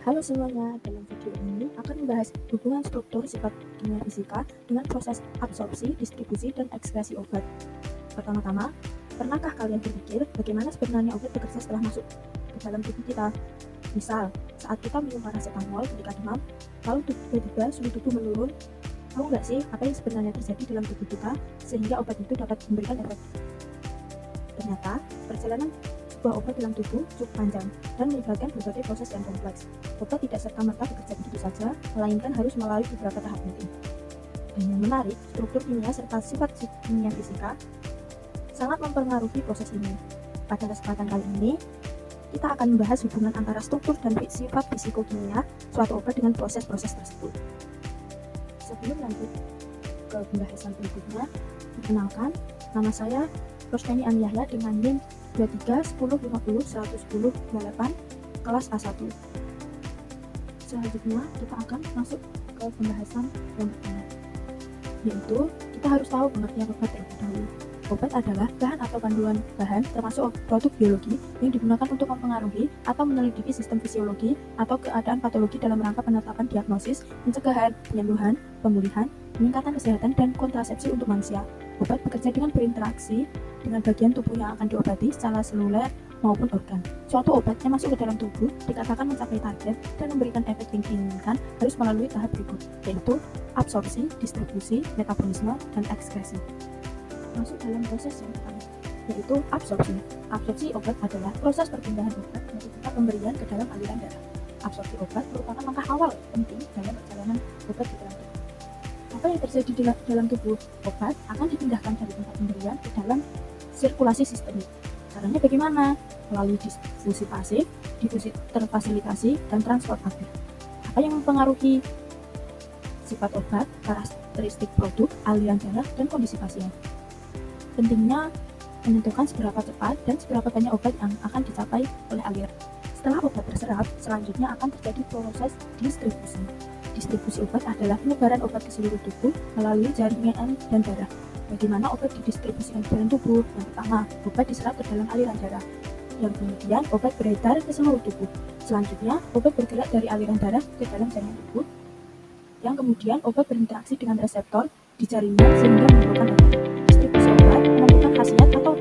Halo semuanya, dalam video ini akan membahas hubungan struktur sifat kimia fisika dengan proses absorpsi, distribusi, dan ekskresi obat. Pertama-tama, pernahkah kalian berpikir bagaimana sebenarnya obat bekerja setelah masuk ke dalam tubuh kita? Misal, saat kita minum paracetamol ketika demam, lalu tiba-tiba suhu tubuh menurun, tahu nggak sih apa yang sebenarnya terjadi dalam tubuh kita sehingga obat itu dapat memberikan efek? Ternyata, perjalanan sebuah obat dalam tubuh cukup panjang dan melibatkan berbagai proses yang kompleks. Obat tidak serta-merta bekerja begitu saja, melainkan harus melalui beberapa tahap penting. Dan yang menarik, struktur kimia serta sifat kimia fisika sangat mempengaruhi proses ini. Pada kesempatan kali ini, kita akan membahas hubungan antara struktur dan sifat fisikokimia suatu obat dengan proses-proses tersebut. Sebelum lanjut ke pembahasan berikutnya, perkenalkan, nama saya Rosmeni Aniyahya dengan NIM 2310501008 kelas A1. Selanjutnya kita akan masuk ke pembahasan yang pertama, yaitu kita harus tahu pengertian obat terlebih dahulu. Obat adalah bahan atau kandungan bahan termasuk produk biologi yang digunakan untuk mempengaruhi atau menyelidiki sistem fisiologi atau keadaan patologi dalam rangka penetapan diagnosis, pencegahan, penyembuhan, pemulihan, peningkatan kesehatan, dan kontrasepsi untuk manusia. Obat bekerja dengan berinteraksi dengan bagian tubuh yang akan diobati secara seluler maupun organ. Suatu obat yang masuk ke dalam tubuh dikatakan mencapai target dan memberikan efek yang diinginkan harus melalui tahap berikut, yaitu absorpsi, distribusi, metabolisme, dan ekskresi. Masuk dalam proses yang pertama, yaitu absorpsi. Absorpsi obat adalah proses perpindahan obat dari tempat pemberian ke dalam aliran darah. Absorpsi obat merupakan langkah awal penting dalam perjalanan obat di dalam tubuh. Apa yang terjadi di dalam tubuh obat akan dipindahkan dari tempat pemberian ke dalam sirkulasi sistemik. Caranya bagaimana? Melalui difusi pasif, difusi terfasilitasi, dan transport aktif. Apa yang mempengaruhi sifat obat, karakteristik produk, aliran darah, dan kondisi pasien? Pentingnya menentukan seberapa cepat dan seberapa banyak obat yang akan dicapai oleh aliran. Setelah obat terserap, selanjutnya akan terjadi proses distribusi. Distribusi obat adalah penyebaran obat ke seluruh tubuh melalui jaringan dan darah. Bagaimana obat didistribusikan ke dalam tubuh? Yang pertama, obat diserap ke dalam aliran darah. Yang kemudian, obat beredar ke seluruh tubuh. Selanjutnya, obat bergerak dari aliran darah ke dalam jaringan tubuh. Yang kemudian, obat berinteraksi dengan reseptor di jaringan sehingga menimbulkan efek. Distribusi obat menentukan khasiat atau